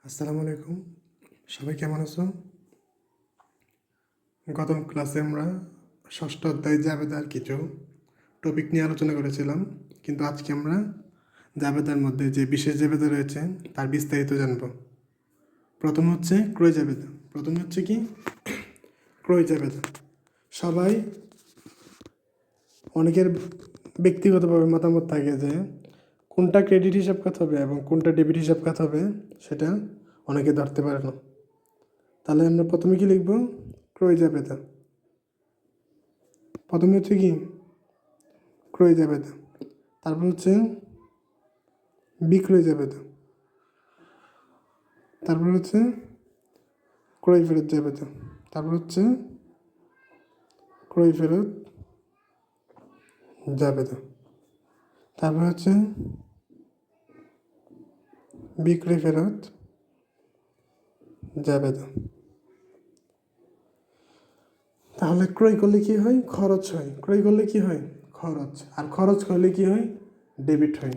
আসসালামু আলাইকুম। সবাই কেমন আছো? গত ক্লাসে আমরা ষষ্ঠ অধ্যায় জাবেদার কিছু টপিক নিয়ে আলোচনা করেছিলাম, কিন্তু আজকে আমরা জাবেদার মধ্যে যে বিশেষ জাবেদা রয়েছে তার বিস্তারিত জানব। প্রথম হচ্ছে ক্রয় জাবেদা। প্রথম হচ্ছে কি ক্রয় জাবেদা। সবাই অনেকের ব্যক্তিগতভাবে মতামত থাকে যে কোনটা ক্রেডিট হিসাব খাত হবে এবং কোনটা ডেবিট হিসাব খাত হবে, সেটা অনেকে ধরতে পারে না। তাহলে আমরা প্রথমে কি লিখব? ক্রয় জাবেদা। প্রথমে হচ্ছে কি ক্রয় জাবেদা, তারপর হচ্ছে বিক্রয় জাবেদা, তারপর হচ্ছে ক্রয় ফেরত জাবেদা, তারপর হচ্ছে ক্রয় ফেরত জাবেদা, তারপর হচ্ছে বিক্রয় ফেরত জাবেদা। তাহলে ক্রয় করলে কি হয়? খরচ হয়। ক্রয় করলে কি হয়? খরচ। আর খরচ করলে কি হয়? ডেবিট হয়।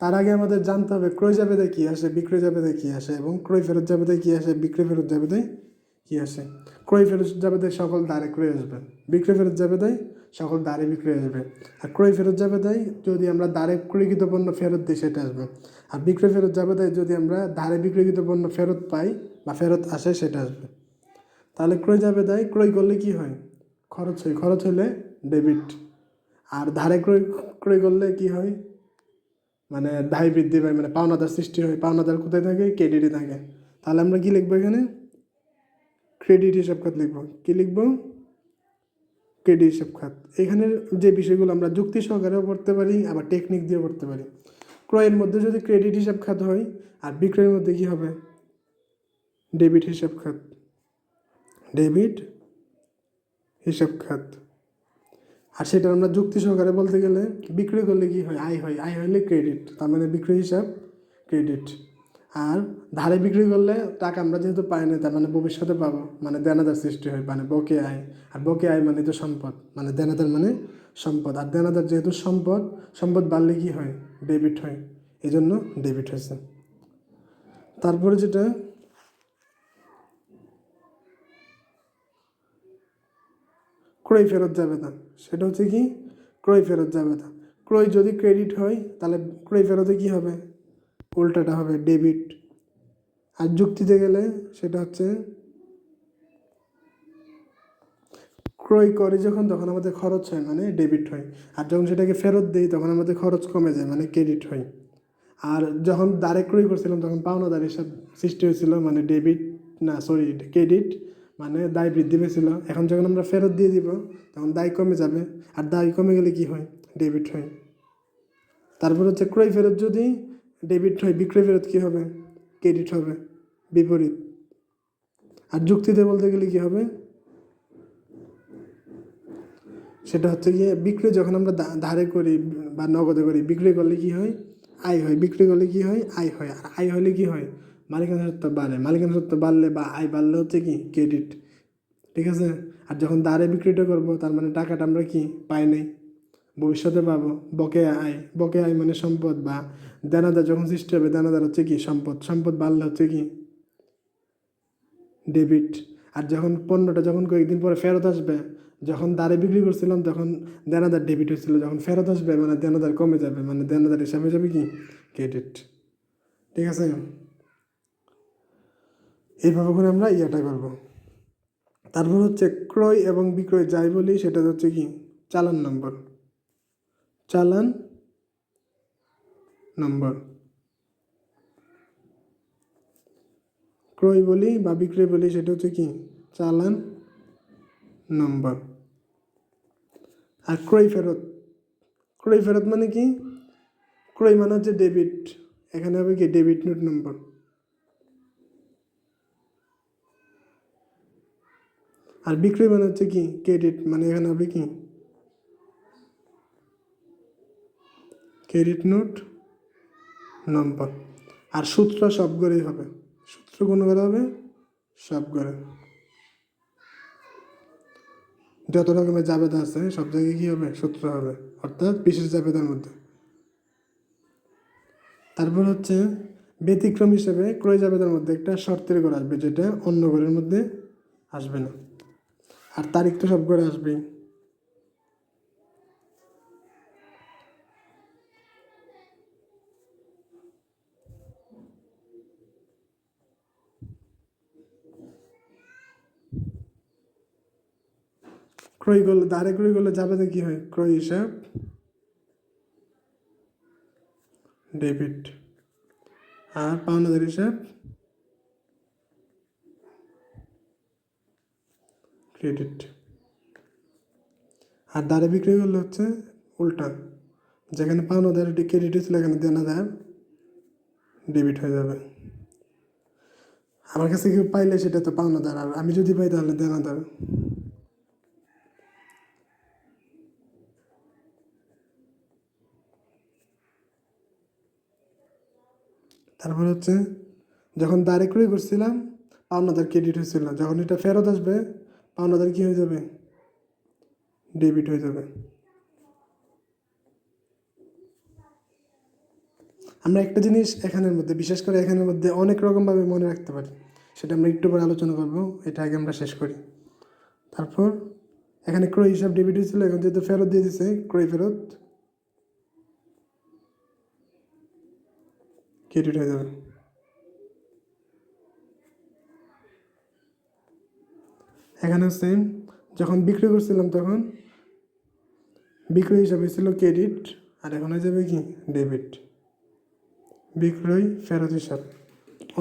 তার আগে আমাদের জানতে হবে ক্রয় জাবেদায় কী আসে, বিক্রয় জাবেদায় কী আসে, এবং ক্রয় ফেরত জাবেদায় কী আসে, বিক্রয় ফেরত জাবেদায় কী আসে। ক্রয় ফেরত জাবেদায় সকল দ্বারে ক্রয় আসবে, বিক্রয় ফেরত জাবেদায় সকল দ্বারে বিক্রয় আসবে। আর ক্রয় ফেরত জাবেদায় যদি আমরা দ্বারে ক্রয়কৃত পণ্য ফেরত দিই সেটা আসবে। আর বিক্রয় ফেরত জাবেদায় যদি আমরা দ্বারে বিক্রয়কৃত পণ্য ফেরত পাই বা ফেরত আসে সেটা আসবে। তাহলে ক্রয় জাবেদায় ক্রয় করলে কি হয়? খরচ হয়। খরচ হলে ডেবিট। আর ধারে ক্রয় ক্রয় করলে কি হয়? মানে দায় বৃদ্ধি পায়, মানে পাওনাদার সৃষ্টি হয়। পাওনাদার কোথায় থাকে? ক্রেডিটে থাকে। তাহলে আমরা কি লিখবো এখানে? ক্রেডিট হিসাব খাত লিখবো। কি লিখবো? ক্রেডিট হিসাব খাত। এখানের যে বিষয়গুলো আমরা যুক্তি সহকারেও পড়তে পারি, আবার টেকনিক দিয়েও পড়তে পারি। ক্রয়ের মধ্যে যদি ক্রেডিট হিসাব খাত হয়, আর বিক্রয়ের মধ্যে কি হবে? ডেবিট হিসাব খাত। ডেবিট হিসাব খাত। আর সেটা আমরা যুক্তি সহকারে বলতে গেলে বিক্রয় করলে কি হয়? আয় হয়। আয় হলে ক্রেডিট, তার মানে বিক্রয় হিসাব ক্রেডিট। আর ধারে বিক্রি করলে টাকা আমরা যেহেতু পাই না, তার মানে ভবিষ্যতে পাবো, মানে দেনাদার সৃষ্টি হয়, মানে বকে আয়। আর বকে আয় মানে তো সম্পদ, মানে দেনাদার মানে সম্পদ। আর দেনাদার যেহেতু সম্পদ, সম্পদ বাড়লে কি হয়? ডেবিট হয়। এই জন্য ডেবিট হয়েছে। তারপরে যেটা ক্রয় ফেরত যাবে না, সেটা হচ্ছে কি ক্রয় ফেরত যাবে না। ক্রয় যদি ক্রেডিট হয় তাহলে ক্রয় ফেরতে কি হবে? উল্টাটা হবে ডেবিট। আর যুক্তিতে গেলে সেটা হচ্ছে ক্রয় করি যখন, তখন আমাদের খরচ হয়, মানে ডেবিট হয়। আর যখন সেটাকে ফেরত দিই তখন আমাদের খরচ কমে যায়, মানে ক্রেডিট হয়। আর যখন দ্বারে ক্রয় করছিলাম তখন পাওনাদার হিসাব সৃষ্টি হয়েছিল, মানে ডেবিট না সরি ক্রেডিট, মানে দায় বৃদ্ধি পেয়েছিল। এখন যখন আমরা ফেরত দিয়ে দিব তখন দায় কমে যাবে। আর দায় কমে গেলে কি হয়? ডেবিট হয়। তারপর হচ্ছে ক্রয় ফেরত যদি ডেবিট হয়, বিক্রয় ফেরত কী হবে? ক্রেডিট হবে, বিপরীত। আর যুক্তিতে বলতে গেলে কী হবে? সেটা হচ্ছে গিয়ে বিক্রয় যখন আমরা ধারে করি বা নগদে করি, বিক্রয় করলে কি হয়? আয় হয়। বিক্রি করলে কি হয়? আয় হয়। আর আয় হলে কি হয়? মালিকানা সত্ত্ব বাড়ে। মালিকানা সত্ত্ব বাড়লে বা আয় বাড়লে হচ্ছে কি ক্রেডিট। ঠিক আছে। আর যখন দাঁড়ে বিক্রিটা করবো তার মানে টাকাটা আমরা কি পাই নাই, ভবিষ্যতে পাবো। বকেয়া আয়। বকেয়া আয় মানে সম্পদ, বা দেনাদার যখন সৃষ্টি হবে, দেনাদার হচ্ছে কি সম্পদ। সম্পদ বাড়লে হচ্ছে কি ডেবিট। আর যখন পণ্যটা যখন কয়েকদিন পরে ফেরত আসবে, যখন দাঁড়ে বিক্রি করছিলাম তখন দেনাদার ডেবিট হয়েছিল, যখন ফেরত আসবে মানে দেনাদার কমে যাবে, মানে দেনাদার হিসাবে যাবে কি ক্রেডিট। ঠিক আছে। এইভাবে করে আমরা ইয়াটা করবো। তারপর হচ্ছে ক্রয় এবং বিক্রয় যাই বলি সেটা হচ্ছে কি চালান নম্বর। চালান নম্বর। ক্রয় বলি বা বিক্রয় বলি সেটা হচ্ছে কি চালান নম্বর। আর ক্রয় ফেরত। ক্রয় ফেরত মানে কি? ক্রয় মানে হচ্ছে ডেবিট, এখানে হবে কি ডেবিট নোট নম্বর। আর বিক্রয় মানে হচ্ছে কি ক্রেডিট, মানে এখানে হবে কি ক্রেডিট নোট নম্বর। আর সূত্র সব করেই হবে, সূত্র কোন করে হবে? সব করে। যত রকমের জাবেদা আছে সব জায়গায় কী হবে? সূত্র হবে, অর্থাৎ বিশেষ জাবেদার মধ্যে। তারপর হচ্ছে ব্যতিক্রম হিসেবে ক্রয় জাবেদার মধ্যে একটা শর্তের ঘর আসবে, যেটা অন্য ঘরের মধ্যে আসবে না। আর তারিখ তো সব ঘরে আসবেই। ক্রয় করলে দাঁড়ে ক্রয় করলে জাবেদা কি হয়? ক্রয় হিসাব ডেবিট, আর পাওনাদার হিসাব ক্রেডিট। আর দাঁড়ে বিক্রি করলে হচ্ছে উল্টা, যেখানে পাওনাদার ক্রেডিট হয়েছিল এখানে দেনাদার ডেবিট হয়ে যাবে। আমার কাছে কেউ পাইলে সেটা তো পাওনাদার, আর আমি যদি পাই তাহলে দেনাদার। তারপর হচ্ছে যখন দাঁড়ে ক্রয় করছিলাম পাওনাদার ক্রেডিট হয়েছিল, যখন এটা ফেরত আসবে পাওনাদার কী হয়ে যাবে? ডেবিট হয়ে যাবে। আমরা একটা জিনিস এখানের মধ্যে, বিশেষ করে এখানের মধ্যে অনেক রকমভাবে মনে রাখতে পারি, সেটা আমরা একটু পরে আলোচনা করবো। এটা আগে আমরা শেষ করি। তারপর এখানে ক্রয় হিসাব ডেবিট হয়েছিল, এখন যেহেতু ফেরত দিয়ে দিছে ক্রয় ফেরত ক্রেডিট হয়ে যাবে। এখানে সেম, যখন বিক্রি করছিলাম তখন বিক্রয় হিসাব হয়েছিল ক্রেডিট, আর এখন হয়ে যাবে কি? ডেবিট। বিক্রয় ফেরত হিসাব।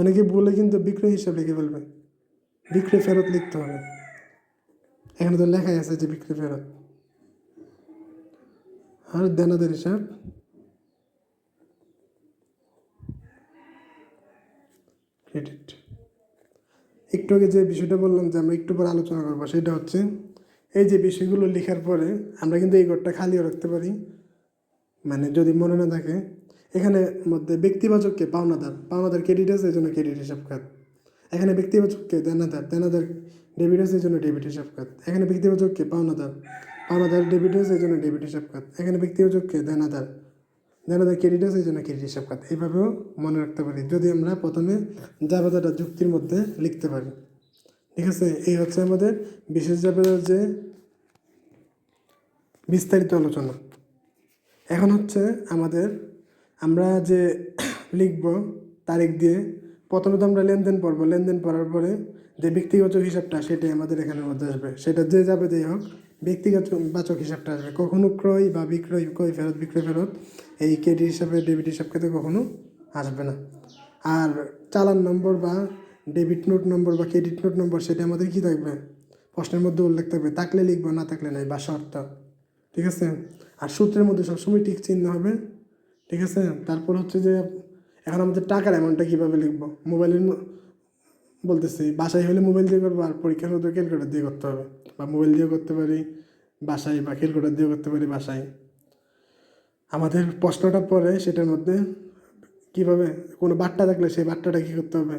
অনেকে বলে কিন্তু বিক্রয় হিসাব লিখে ফেলবে, বিক্রয় ফেরত লিখতে হবে। এখানে তো লেখাই আছে যে বিক্রয় ফেরত। আর দেনাদার হিসাব ক্রেডিট। একটু আগে যে বিষয়টা বললাম যে আমরা একটু পরে আলোচনা করবো, সেটা হচ্ছে এই যে বিষয়গুলো লেখার পরে আমরা কিন্তু এই ঘরটা খালিও রাখতে পারি, মানে যদি মনে না থাকে। এখানে মধ্যে ব্যক্তিবাচককে পাওনাদার, পাওনাদার ক্রেডিট আছে এই জন্য ক্রেডিট হিসাব খাত। এখানে ব্যক্তিবাচককে দেনাদার, দেনাদার ডেবিট আছে এই জন্য ডেবিট হিসাব খাত। এখানে ব্যক্তিবাচককে পাওনাদার, পাওনাদার ডেবিট আছে এই জন্য ডেবিট হিসাব খাত। এখানে ব্যক্তিবাচককে দেনাদার, দেনাদার ক্রেডিট আছে এই জন্য ক্রেডিট হিসাব খাত। এইভাবেও মনে রাখতে পারি যদি আমরা প্রথমে জাবেদাটা যুক্তির মধ্যে লিখতে পারি। ঠিক আছে, এই হচ্ছে আমাদের বিশেষ জাবেদার যে বিস্তারিত আলোচনা। এখন হচ্ছে আমাদের, আমরা যে লিখব তারিখ দিয়ে, প্রথমে তো আমরা লেনদেন পড়বো, লেনদেন পড়ার পরে যে ব্যক্তিগত হিসাবটা সেটাই আমাদের এখানের মধ্যে আসবে, সেটা যে যাবে দেই হোক ব্যক্তিগত বাচক হিসাবটা আসবে। কখনো ক্রয় বা বিক্রয়, ক্রয় ফেরত বিক্রয় ফেরত এই ক্রেডিট হিসাবে ডেবিট হিসাব খেতে কখনো আসবে না। আর চালান নম্বর বা ডেবিট নোট নম্বর বা ক্রেডিট নোট নম্বর সেটা আমাদের কী থাকবে? প্রশ্নের মধ্যে উল্লেখ থাকবে, থাকলে লিখবো, না থাকলে নাই, বা শর্ত। ঠিক আছে, আর সূত্রের মধ্যে সবসময় ঠিক চিহ্ন হবে। ঠিক আছে, তারপর হচ্ছে যে এখন আমাদের টাকার অ্যামাউন্টটা কীভাবে লিখবো? মোবাইলের বলতেছি, বাসায় হলে মোবাইল দিয়ে করবো, আর পরীক্ষার মধ্যে ক্যালকুলেটার দিয়ে করতে হবে, বা মোবাইল দিয়েও করতে পারি বাসায়, বা ক্যালকুলেটার দিয়েও করতে পারি বাসায়। আমাদের প্রশ্নটা পরে সেটার মধ্যে কীভাবে কোনো বাট্টা থাকলে সেই বাট্টাটা কী করতে হবে?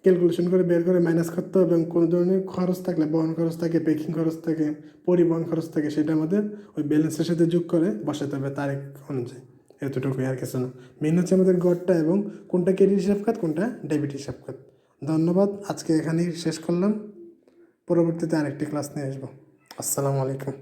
ক্যালকুলেশন করে বের করে মাইনাস করতে হবে, এবং কোনো ধরনের খরচ থাকলে, বহন খরচ থাকে, প্যাকিং খরচ থাকে, পরিবহন খরচ থাকে, সেটা আমাদের ওই ব্যালেন্সের সাথে যোগ করে বসাতে হবে তারিখ অনুযায়ী। এতটুকুই, আর কিছু না। মেন হচ্ছে আমাদের গড়টা এবং কোনটা ক্রেডিট হিসাব খাত কোনটা ডেবিট হিসাব খাত। ধন্যবাদ, আজকে এখানেই শেষ করলাম। পরবর্তীতে আরেকটি ক্লাস নিয়ে আসবো। আসসালামু আলাইকুম।